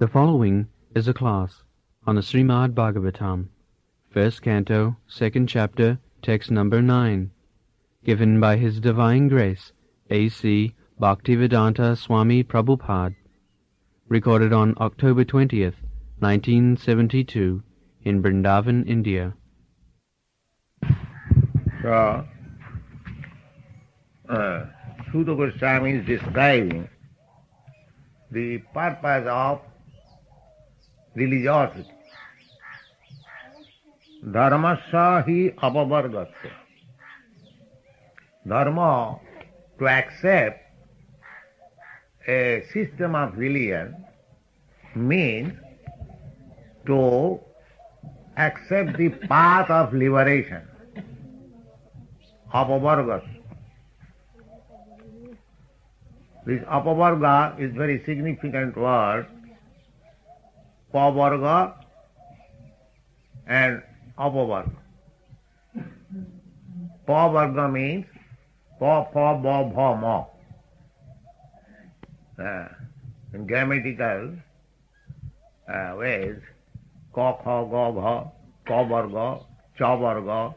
The following is a class on the Srimad Bhagavatam, first canto, second chapter, text number 9, given by His Divine Grace, A.C. Bhaktivedanta Swami Prabhupada, recorded on October 20th, 1972, in Vrindavan, India. So, Sutta Goswami is describing the purpose of religiosity. Dharmasya hi apavargasya. Dharma, to accept a system of religion, means to accept the path of liberation. Apavargasya. This apavarga is very significant word. Pavarga and apavarga. Pavarga means pa, ba, bha, ma. In grammatical ways, ka, kha, ga, bha, ka varga, cha varga,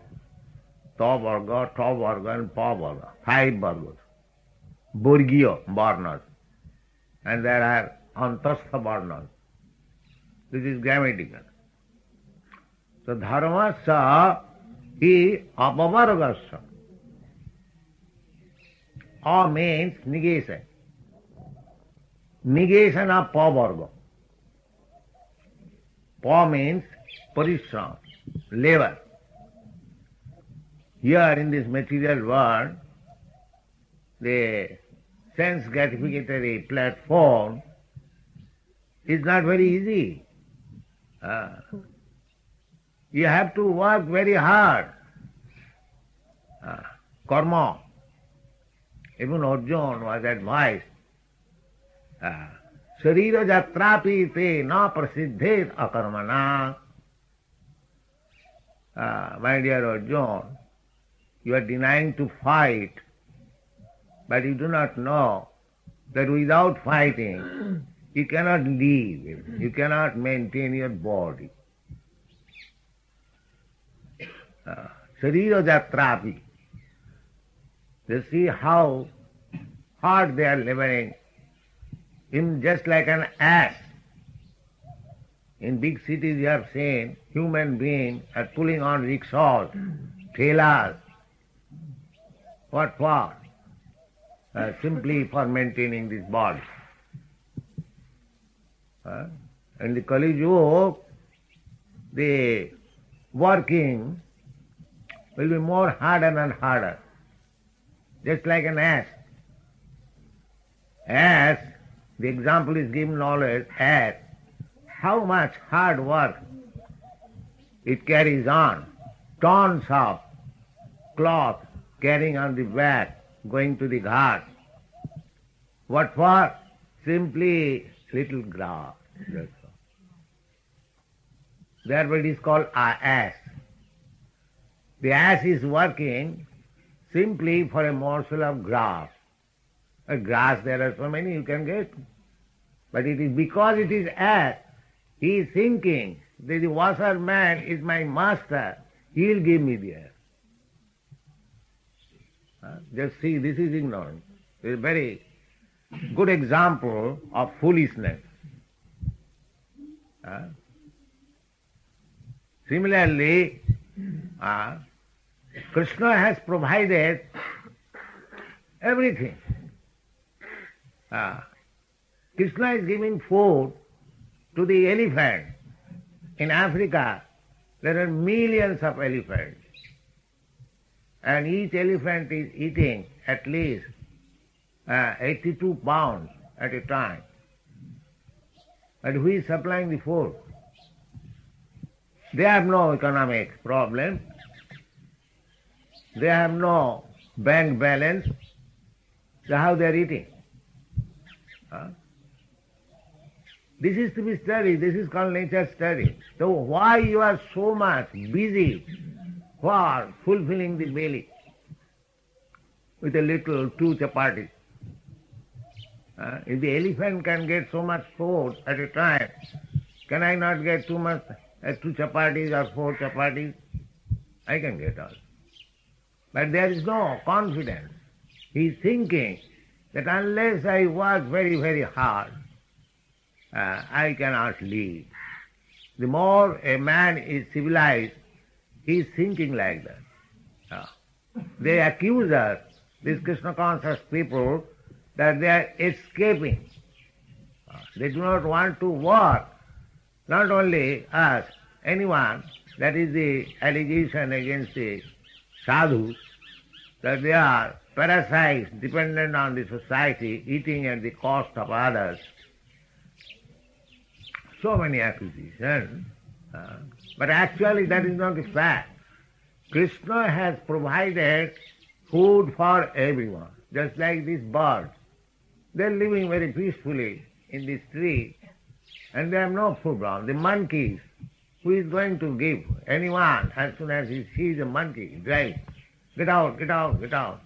ta varga, ta varga and pa varga. 5 vargas. Burgiya varnas. And there are antastha varnas. This is grammatical. So dharmasya hi apavargasya. A means negation. Negation of pavarga. Pa means parishram, labor. Here in this material world, the sense gratificatory platform is not very easy. You have to work very hard. Karma. Even Arjuna was advised, Sharira jatrapi te na prasiddhet akarmana. My dear Arjuna, you are denying to fight, but you do not know that without fighting, you cannot live, you cannot maintain your body. Sharira jatrapi. You see how hard they are laboring, in just like an ass. In big cities you have seen human beings are pulling on rickshaws, trailers. What for? Simply for maintaining this body. In the Kali Yuga, the working will be more harder and harder, just like an ass. Ass, the example is given always, ass, how much hard work it carries on, tons of cloth carrying on the back, going to the ghat. What for? Simply little grass. That's all. Therefore it is called ass. The ass is working simply for a morsel of grass. Grass there are so many you can get. But it is because it is ass, he is thinking that the washerman is my master, he will give me the ass. Just see, this is ignorance. It is a very good example of foolishness. Similarly, Krishna has provided everything. Krishna is giving food to the elephant. In Africa, there are millions of elephants. And each elephant is eating at least 82 pounds at a time. But who is supplying the food? They have no economic problem. They have no bank balance. So how they are eating? This is to be studied. This is called nature study. So why you are so much busy for fulfilling the belly with a little 2 chapatis? If the elephant can get so much food at a time, can I not get two chapatis or 4 chapatis? I can get all. But there is no confidence. He is thinking that unless I work very, very hard, I cannot live. The more a man is civilized, he is thinking like that. They accuse us, these Krishna conscious people, that they are escaping. They do not want to work. Not only us, anyone. That is the allegation against the sadhus, that they are parasites dependent on the society, eating at the cost of others. So many accusations. But actually that is not the fact. Krishna has provided food for everyone, just like these birds. They are living very peacefully in this tree, and they have no food problem. The monkeys, who is going to give anyone as soon as he sees a monkey, drive, get out, get out, get out.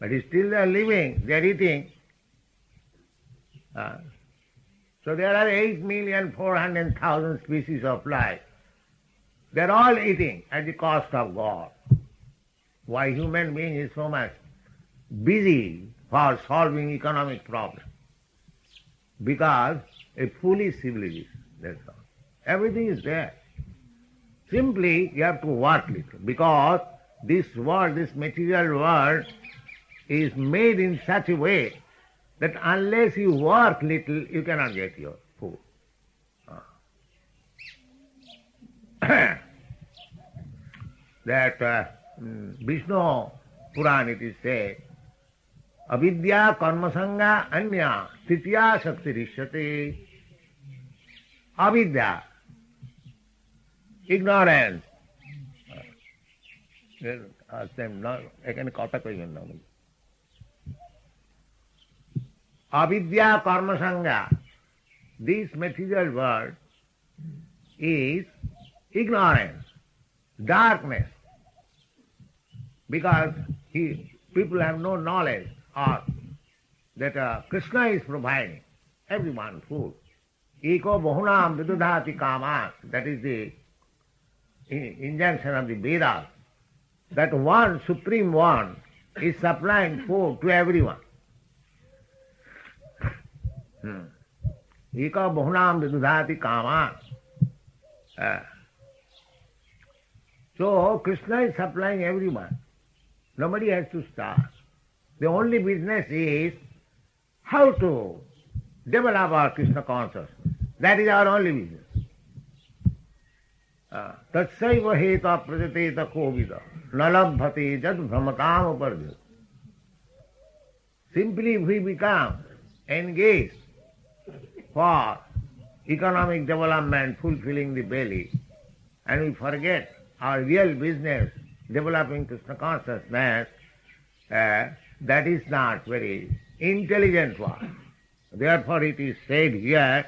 But still they are living, they are eating. So there are 8,400,000 species of life. They are all eating at the cost of God. Why human being is so much busy for solving economic problems? Because a foolish civilization, that's all. Everything is there. Simply you have to work little, because this world, this material world, is made in such a way that unless you work little, you cannot get your food. That Vishnu Puran it is said, avidya karmasanga anya titya shaktirishyate. Avidya, ignorance. Avidya karmasanga, this material world is ignorance, darkness, because people have no knowledge of that Krishna is providing everyone food. Eko bahunam vidudhati kamas, that is the injunction of the Vedas, that one, Supreme One, is supplying food to everyone. Eka bahunam vidudhati kamas. So Krishna is supplying everyone. Nobody has to starve. The only business is how to develop our Krishna consciousness. That is our only business. Tatsaiva heta prajateta kovida nalabhati jad brahmatam uparjat. Simply we become engaged for economic development, fulfilling the belly, and we forget our real business, developing Krishna consciousness, that is not very intelligent one. Therefore it is said here,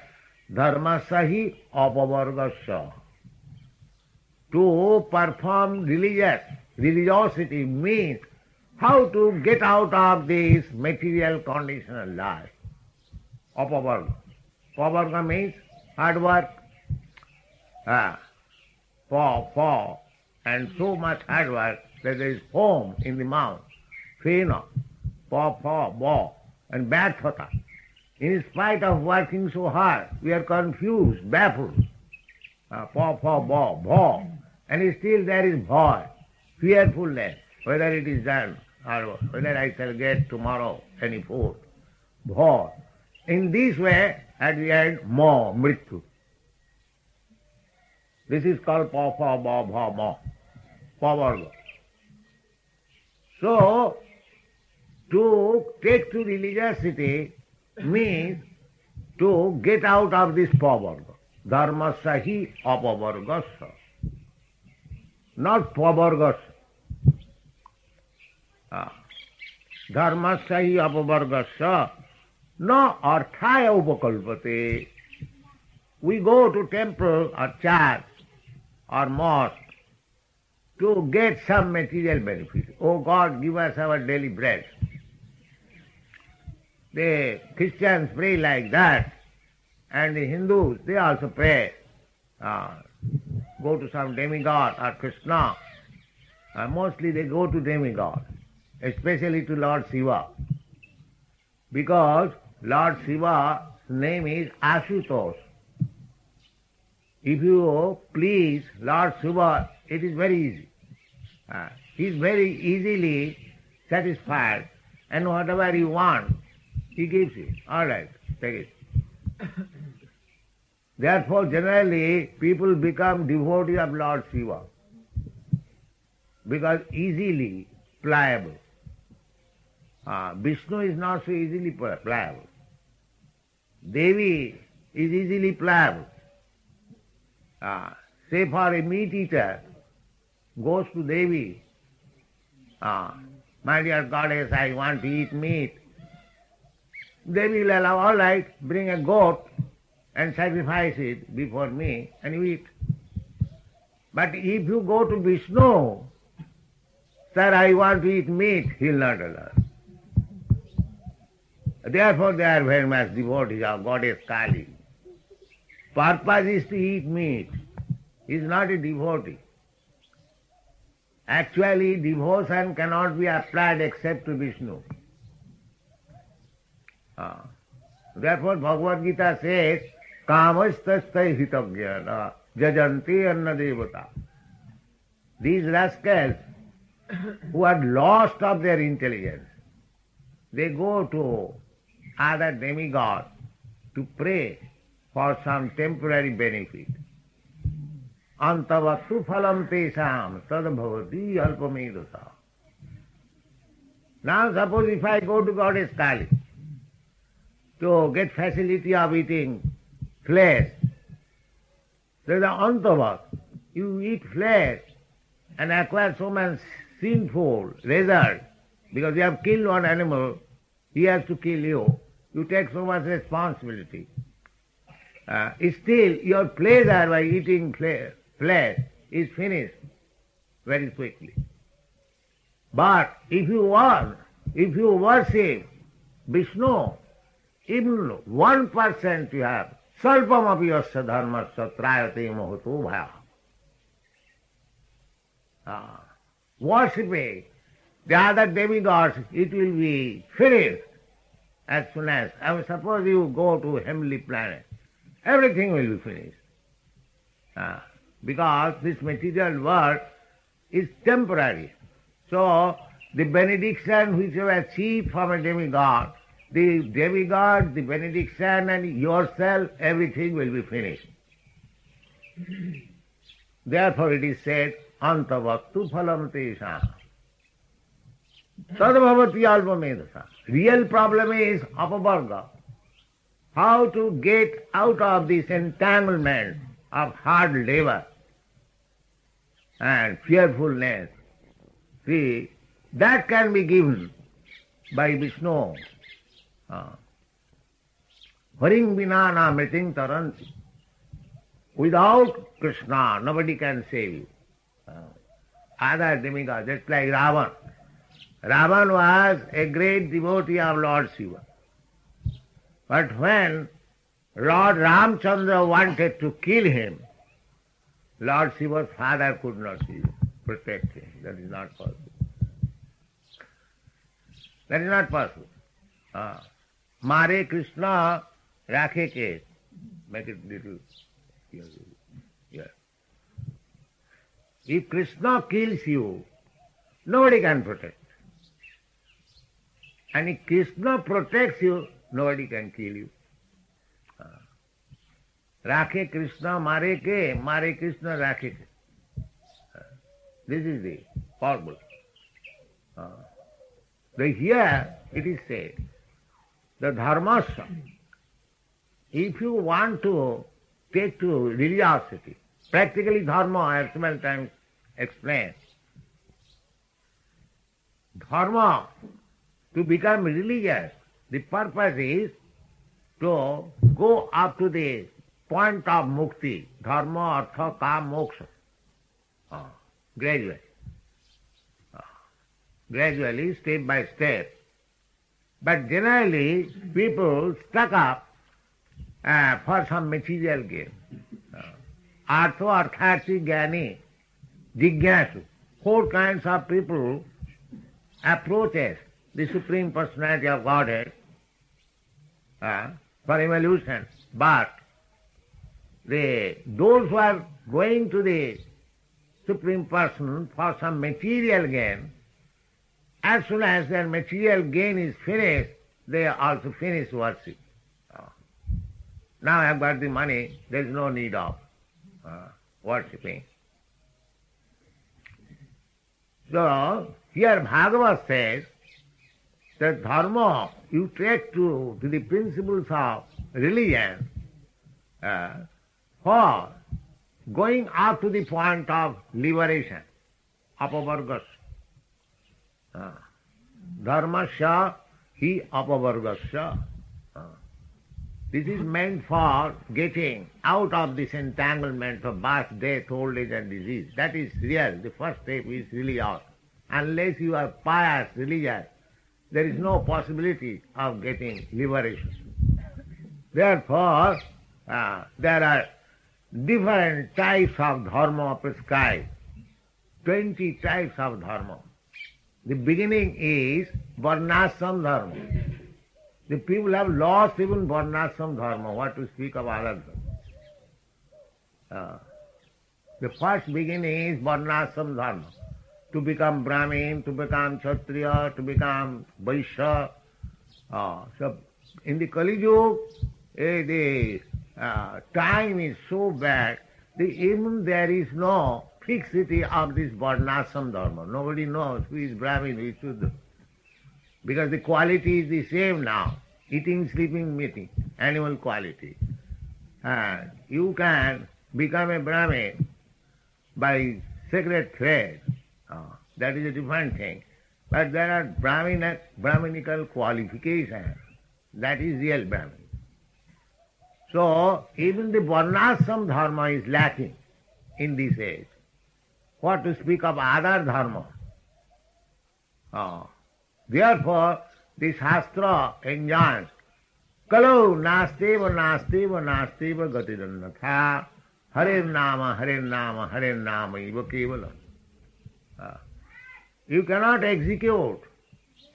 dharma sahi apavargasya. To perform religiosity means how to get out of this material conditional life. Apavarga. Apavarga means hard work. For and so much hard work that there is foam in the mouth, fena, bo, and bad thought. In spite of working so hard, we are confused, baffled. Bo, and still there is bhoy, fearfulness, whether it is done or whether I shall get tomorrow any food. Bhoy. In this way, at the end, mrityu. This is called mo. Pavarga. So, to take to religiosity means to get out of this pavarga. Dharma sahi apavargasya. Not pavargasya. Dharma sahi apavargasya. No arthaya upakalpate. We go to temple or church or mosque to get some material benefit. Oh God, give us our daily bread. The Christians pray like that, and the Hindus, they also pray. Go to some demigod or Krishna. Mostly they go to demigod, especially to Lord Shiva. Because Lord Shiva's name is Ashutosh. If you please Lord Shiva, it is very easy. He is very easily satisfied, and whatever you want, he gives you. All right, take it. Therefore, generally, people become devotee of Lord Shiva because easily pliable. Vishnu is not so easily pliable. Devi is easily pliable. Say for a meat eater goes to Devi, my dear goddess, I want to eat meat. Devi will allow, all right, bring a goat and sacrifice it before me and you eat. But if you go to Vishnu, sir, I want to eat meat, he will not allow. Therefore they are very much devotees of goddess Kali. Purpose is to eat meat. He is not a devotee. Actually, devotion cannot be applied except to Vishnu. Therefore Bhagavad Gita says, Kamastastai hitagya jajanti anna devata. These rascals who are lost of their intelligence, they go to other demigods to pray for some temporary benefit. Antavattu phalam tesam tadbhavati alpamedosa. Now suppose if I go to Goddess Kali to get facility of eating flesh, there is an antavat. You eat flesh and acquire so much sinful result because you have killed one animal, he has to kill you. You take so much responsibility. Still, your pleasure by eating flesh is finished very quickly. But if you worship Vishnu, even 1% you have, salpam apiyasya dharmasya trayate mohoto bhaya. Worshipping the other demigods, it will be finished as soon as, suppose you go to heavenly planet, everything will be finished. Because this material world is temporary. So the benediction which you achieve from a demigod, the demigod, the benediction and yourself, everything will be finished. Therefore it is said, Antavattu phalam tesam tadbhavati alpamedasa. Real problem is apavarga. How to get out of this entanglement of hard labor and fearfulness. See, that can be given by Vishnu. Haring vina na mriting taranti. Without Krishna, nobody can save you. Other demigods, just like Ravan. Ravan was a great devotee of Lord Shiva. But when Lord Ramchandra wanted to kill him, Lord Shiva's father could not protect him. That is not possible. That is not possible. Mare Krishna rakhe ke. Make it little here. If Krishna kills you, nobody can protect. And if Krishna protects you, nobody can kill you. Rakhe Krishna mare Krishna rakhe ke. This is the formula. Here it is said, the dharmasya, if you want to take to religiosity, practically dharma, I have so many times explained, dharma, to become religious, the purpose is to go up to the point of mukti, dharma, artha, kam, moksha, gradually. Gradually, step by step. But generally, people stuck up for some material gain. Artho, arthati, jnani, jigyasu. 4 kinds of people approaches the Supreme Personality of Godhead for evolution. But those who are going to the Supreme Person for some material gain, as soon as their material gain is finished, they also finish worship. Now I have got the money, there is no need of worshipping. So, here Bhagavad says that dharma, you take to the principles of religion for going up to the point of liberation, apavargas. Dharmasya hi apavargasya. This is meant for getting out of this entanglement of birth, death, old age and disease. That is real. The first step is really out. Unless you are pious, religious, there is no possibility of getting liberation. Therefore, there are different types of dharma prescribed. 20 types of dharma. The beginning is varnashram dharma. The people have lost even varnashram dharma, what to speak of other dharma. The first beginning is varnashram dharma. To become Brahmin, to become Kshatriya, to become Vaishya. So in the Kali Yuga, the time is so bad that even there is no fixity of this varnashram dharma. Nobody knows who is Brahmin, who is Shudra. Because the quality is the same now. Eating, sleeping, meeting, animal quality. You can become a Brahmin by sacred thread. That is a different thing. But there are Brahminical qualifications. That is real Brahmin. So, even the varnashram dharma is lacking in this age. What to speak of other dharma? Therefore, the Shastra enjoins, Kalau nasteva nasteva nasteva gatidanatha Hare nama Hare nama Hare nama iva kevalam. You cannot execute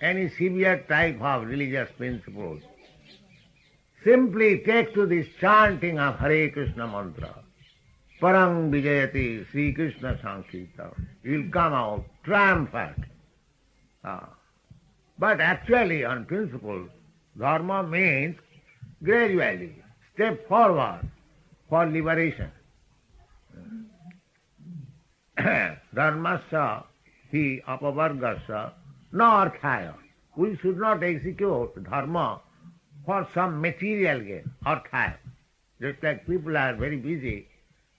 any severe type of religious principles. Simply take to this chanting of Hare Krishna mantra. Parang vijayati Sri Krishna Sankirtan. You will come out triumphant. But actually, on principle, dharma means gradually step forward for liberation. Dharmasya hi apavargasya na arthaya. We should not execute dharma for some material gain, arthaya. Just like people are very busy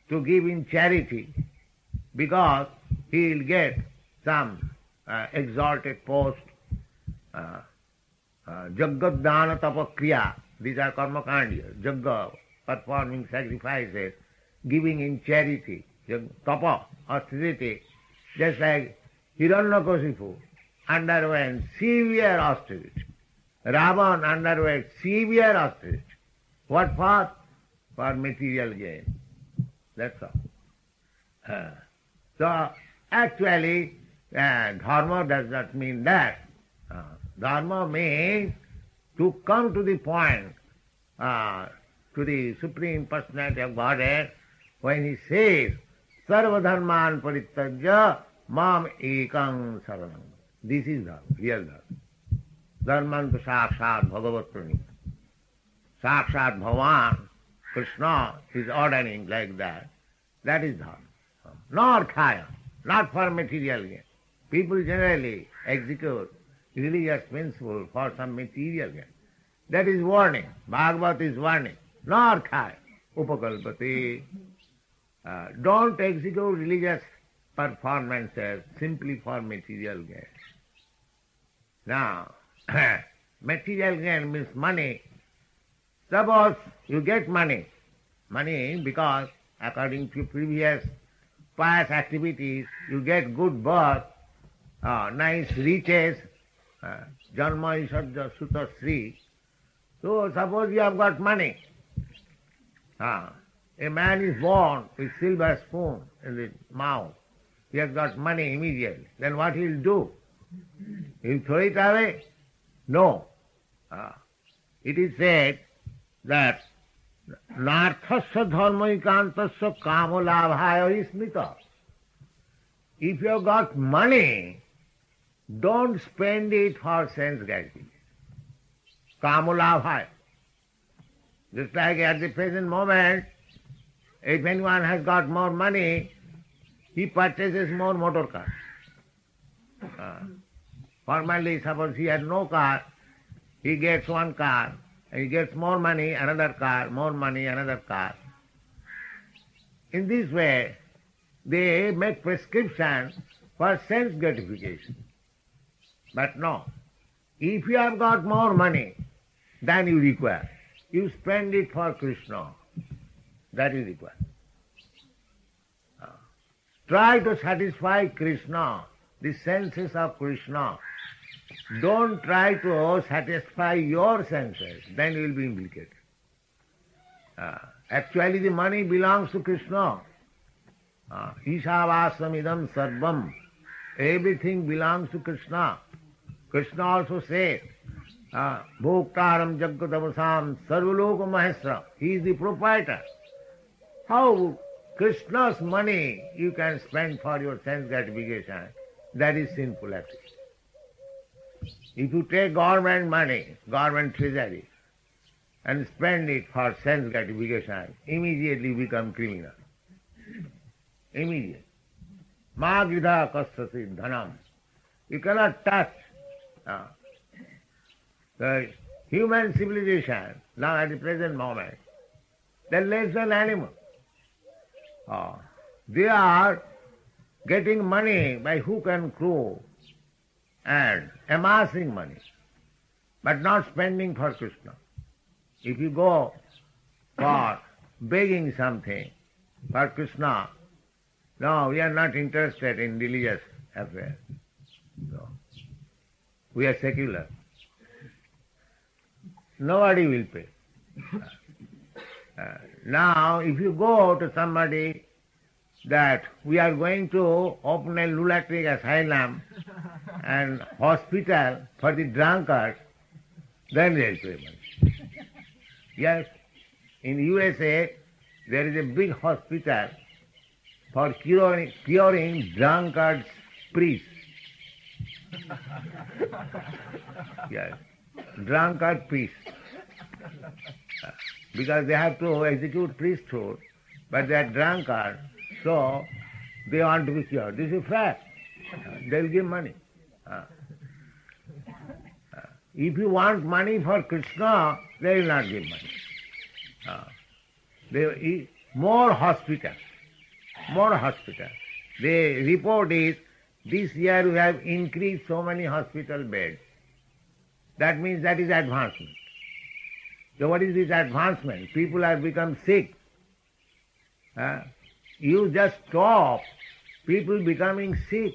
to give in charity because he will get some exalted post, Jaggadana tapakriya. These are karma kandiya. Jagga, performing sacrifices, giving in charity. Tapa, austerity. Just like Hiranyakasipu underwent severe austerity. Ravan underwent severe austerity. What for? For material gain. That's all. So, actually, dharma does not mean that. Dharma means to come to the point, to the Supreme Personality of Godhead, when he says, Sarva dharman parityajya mam ekam saranam. This is dharma, real dharma. Dharman to sakshat bhagavat pranita. Sakshat bhavan, Krishna is ordering like that. That is dharma. Not arthaya, not for material gain. People generally execute religious principle for some material gain. That is warning. Bhagavat is warning. Not arthaya, upakalpati. Don't execute religious performances simply for material gain. Now, material gain means money. Suppose you get money because according to previous pious activities, you get good birth, nice riches, Janma Isarja Sutta Sri. So suppose you have got money. A man is born with silver spoon in his mouth. He has got money immediately. Then what he will do? He will throw it away? No. It is said that Narthasya dharmaikantasya kamolabhaya smita. If you have got money, don't spend it for sense gratification. Kamolabhaya. Just like at the present moment, if anyone has got more money, he purchases more motor cars. Formerly, suppose he had no car, he gets one car, and he gets more money, another car, more money, another car. In this way, they make prescription for sense gratification. But no, if you have got more money than you require, you spend it for Krishna. That is required. Try to satisfy Krishna, the senses of Krishna. Don't try to satisfy your senses, then you will be implicated. Actually the money belongs to Krishna. Ishavasam sarvam. Everything belongs to Krishna. Krishna also says, Bhoktaram Jagatavasam Sarvaloka Mahesra. He is the proprietor. How Krishna's money you can spend for your sense gratification? That is sinful activity. If you take government money, government treasury, and spend it for sense gratification, immediately become criminal. Immediately. Ma gridha kastasi dhanam. You cannot touch the human civilization now at the present moment. They are less than animals. They are getting money by hook and crook and amassing money, but not spending for Krishna. If you go for begging something for Krishna, no, we are not interested in religious affairs. No. We are secular. Nobody will pay. Now, if you go to somebody that we are going to open a lunatic asylum and hospital for the drunkards, then they will pay money. Yes, in USA there is a big hospital for curing drunkards priests. Yes, drunkard priests. Because they have to execute priesthood, but they are drunkards, so they want to be cured. This is fact. They will give money. If you want money for Krishna, they will not give money. More hospitals. The report is, this year we have increased so many hospital beds. That means that is advancement. So what is this advancement? People have become sick. You just stop people becoming sick.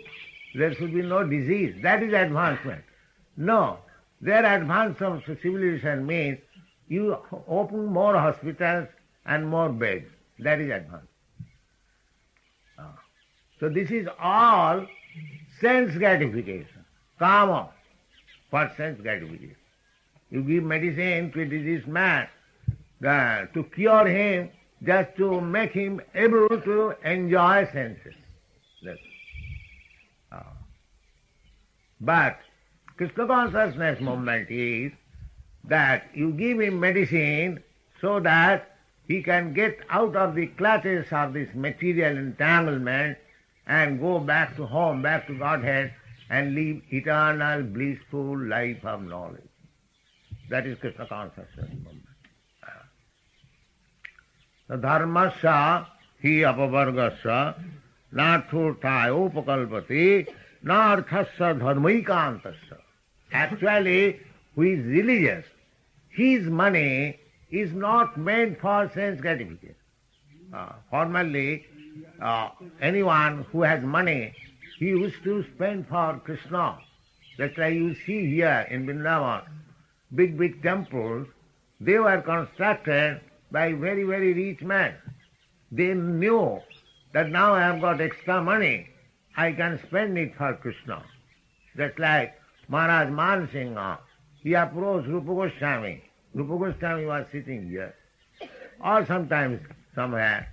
There should be no disease. That is advancement. No. Their advancement of civilization means you open more hospitals and more beds. That is advancement. So this is all sense gratification. Kama for sense gratification. You give medicine to a diseased man to cure him, just to make him able to enjoy senses. But Krishna consciousness movement is that you give him medicine so that he can get out of the clutches of this material entanglement and go back to home, back to Godhead, and live eternal blissful life of knowledge. That is Krishna consciousness movement. Dharmasya hi apavargasya nathurthaya upakalpati narthasya dharmaikantasya. Actually, who is religious, his money is not meant for sense gratification. Formerly, anyone who has money, he used to spend for Krishna. Just like you see here in Vrindavan, big temples, they were constructed by very, very rich men. They knew that now I have got extra money, I can spend it for Krishna. Just like Maharaj Man Singha, he approached Rupa Goswami. Rupa Goswami was sitting here. Or sometimes somewhere,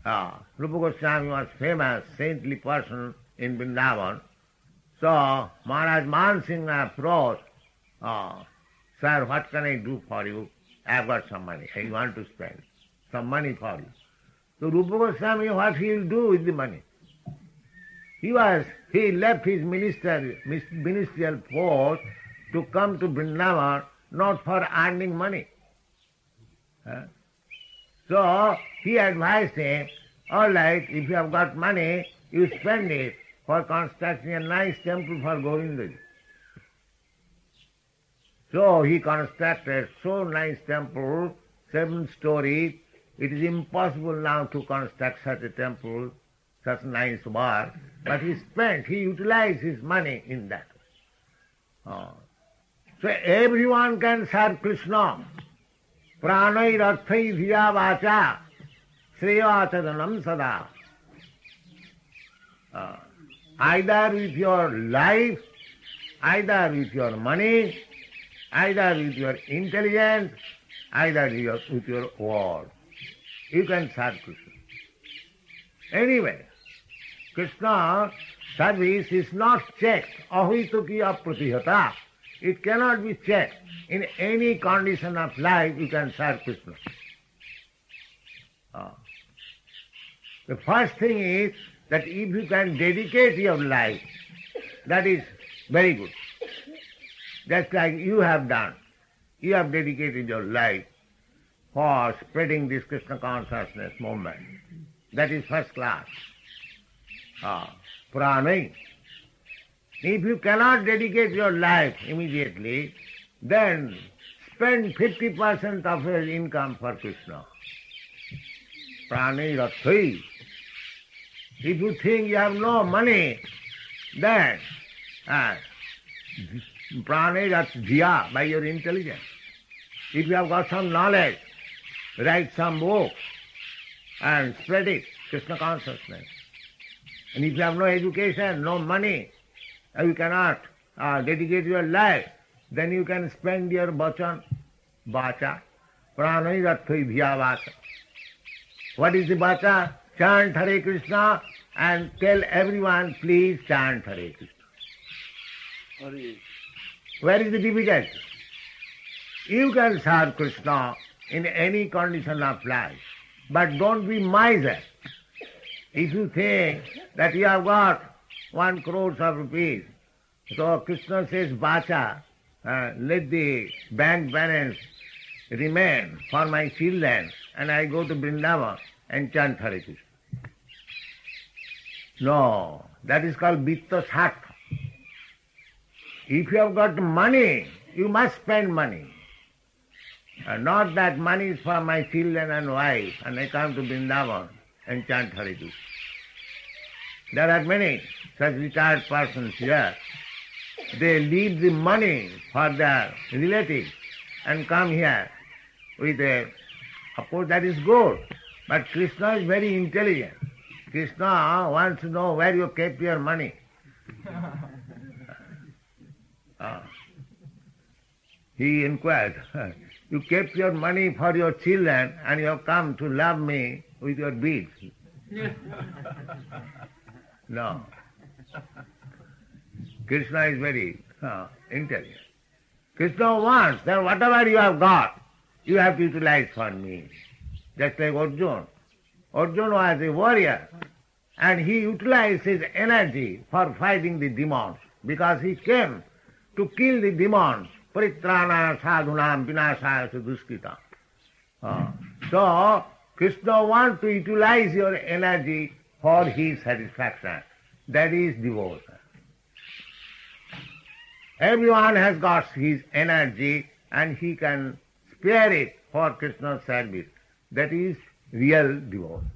Rupa Goswami was famous, saintly person in Vrindavan. So Maharaj Man Singha approached, Sir, what can I do for you? I have got some money. I want to spend some money for you. So Rupa Goswami, what he will do with the money? He left his ministerial post to come to Vrindavan not for earning money. So he advised him, all right, if you have got money, you spend it for constructing a nice temple for Govinda. So he constructed so nice temple, 7 stories. It is impossible now to construct such a temple, such nice work. But he utilized his money in that. So everyone can serve Krishna. Pranai rathai dhiya vacha sreyachadanam sada. Either with your life, either with your money, either with your intelligence, either with your word. You can serve Krishna. Anyway, Krishna service is not checked. Ahitukiya pratihata. It cannot be checked. In any condition of life, you can serve Krishna. The first thing is that if you can dedicate your life, that is very good. Just like you have done. You have dedicated your life for spreading this Krishna consciousness movement. That is first class. Pranay. If you cannot dedicate your life immediately, then spend 50% of your income for Krishna. Pranay rathai. If you think you have no money, then pranay rathya, by your intelligence. If you have got some knowledge, write some books and spread it, Krishna consciousness. And if you have no education, no money, you cannot dedicate your life, then you can spend your vacha, pranay rathai dhiya vacha. What is the vacha? Chant Hare Krishna and tell everyone, please chant Hare Krishna. Where is the difficulty? You can serve Krishna in any condition of life, but don't be miser. If you think that you have got 1 crore of rupees, so Krishna says, Vacha, let the bank balance remain for my children, and I go to Vrindavan and chant Hare Krishna. No, that is called Vitta Sartha. If you have got money, you must spend money. Not that money is for my children and wife, and I come to Vrindavan and chant Hare Krishna. There are many such retired persons here. They leave the money for their relatives and come here with of course that is good, but Krishna is very intelligent. Krishna wants to know where you kept your money. He inquired, you kept your money for your children and you have come to love me with your beads. No. Krishna is very intelligent. Krishna wants that whatever you have got, you have to utilize for me. Just like Arjuna. Arjuna was a warrior and he utilized his energy for fighting the demons because he came to kill the demons. Paritrana sadhunam vinashaya duskritam. So, Krishna wants to utilize your energy for his satisfaction. That is devotion. Everyone has got his energy and he can spare it for Krishna's service. That is real devotion.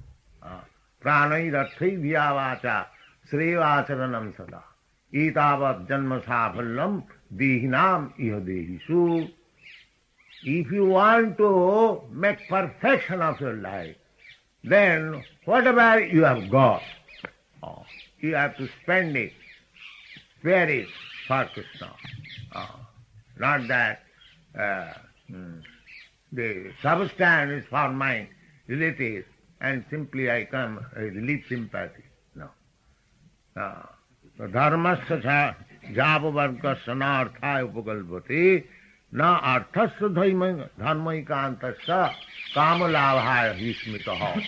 Pranai rathai dhiya vacha srevacharanam sada. itavat janma safallam dehinam iha dehisu. If you want to make perfection of your life, then whatever you have got, you have to spend it, spare it for Krishna. Not that the substance is for my relatives and simply I come, I relieve sympathy. No. Dharmasya javavargasya na arthaya upakalpati na arthasya dharmaikantasya kamalabhaya hismitaha.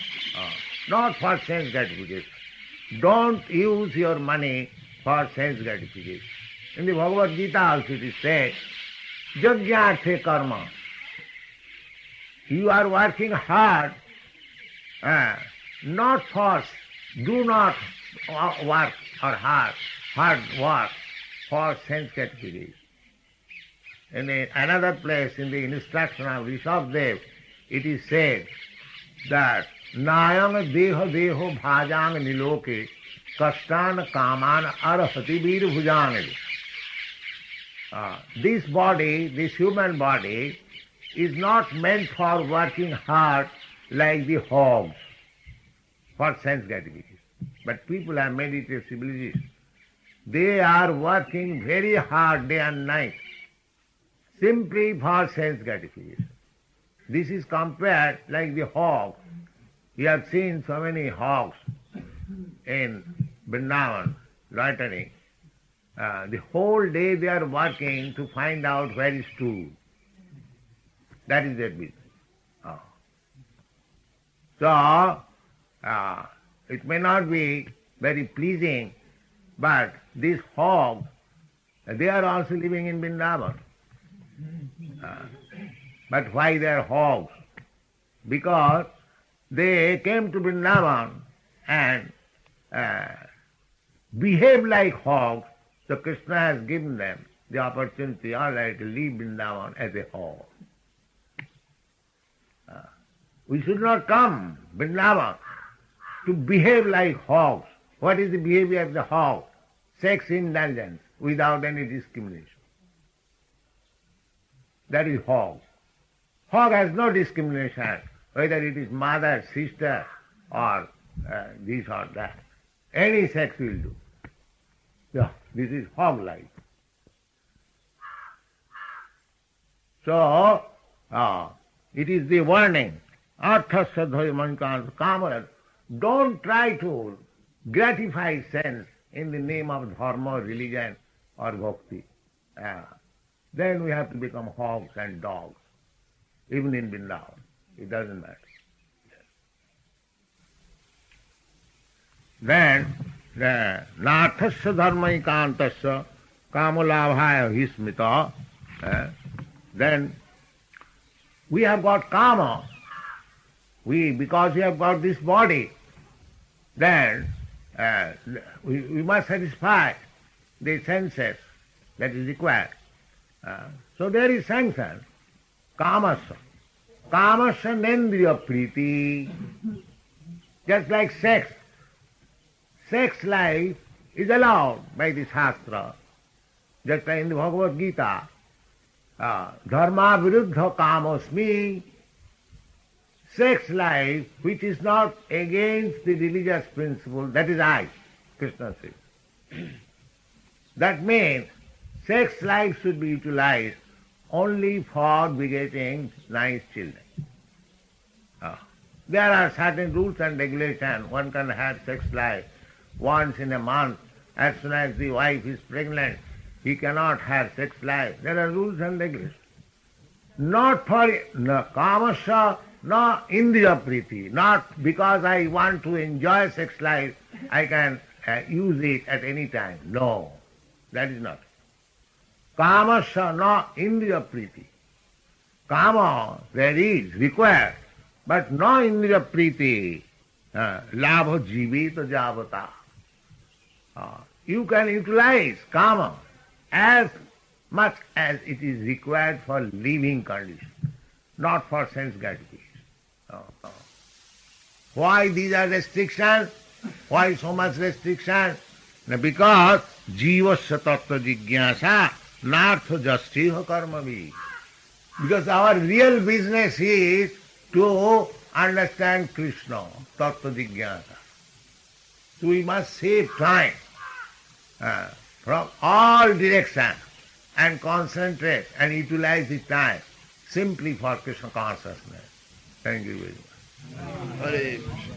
Not for sense gratification. Don't use your money for sense gratification. In the Bhagavad Gita also it is said, Yajñārthe karma. You are working hard, not for, do not work or hard work for sense gratification. In another place in the instruction of Rishabhdev, it is said that Nayang deha deho bhajang niloke kastan kaman arhati vir bhujang. This body, this human body, is not meant for working hard like the hogs for sense gratification. But people are meditative civilizations. They are working very hard day and night simply for sense gratification. This is compared like the hog. You have seen so many hogs in Vrindavan loitering. The whole day they are working to find out where is stool. That is their business. So, it may not be very pleasing, but these hogs, they are also living in Vrindavan. But why they are hogs? Because they came to Vrindavan and behave like hogs, so Krishna has given them the opportunity, all right, to leave Vrindavan as a hog. We should not come Vrindavan to behave like hogs. What is the behavior of the hog? Sex indulgence without any discrimination. That is hog. Hog has no discrimination, whether it is mother, sister, or this or that. Any sex will do. Yeah, this is hog life. So, it is the warning. Arthasya dharmaikantasya kamala. Don't try to gratify sense in the name of dharma, religion, or bhakti. Then we have to become hogs and dogs, even in Vrindavan. It doesn't matter. Then, nathasya dharmaikantasya kamalabhaya hismita. Then we have got kama. Because we have got this body, then we must satisfy the senses that is required. So there is sanction. Kamasya. Kamasya nendriya priti. Just like sex. Sex life is allowed by the Shastra. Just like in the Bhagavad Gita. Dharma viruddha kamosmi. Sex life which is not against the religious principle, that is I, Krishna says. That means sex life should be utilized only for begetting nice children. There are certain rules and regulations. One can have sex life once in a month. As soon as the wife is pregnant, he cannot have sex life. There are rules and regulations. Not for kamasya, no indriya priti, not because I want to enjoy sex life, I can use it at any time. No, that is not. Kamasya, no indriya priti. Kama, there is required, but no indriya priti. Labha jivita javata. You can utilize kama as much as it is required for living condition, not for sense gratification. Why these are restrictions? Why so much restriction? Because Jivasya tattva jigyasa nartha jastiha karma vi. Because our real business is to understand Krishna, tattva jigyasa. So we must save time from all directions and concentrate and utilize the time simply for Krishna consciousness. Thank you very much. Hare Krishna.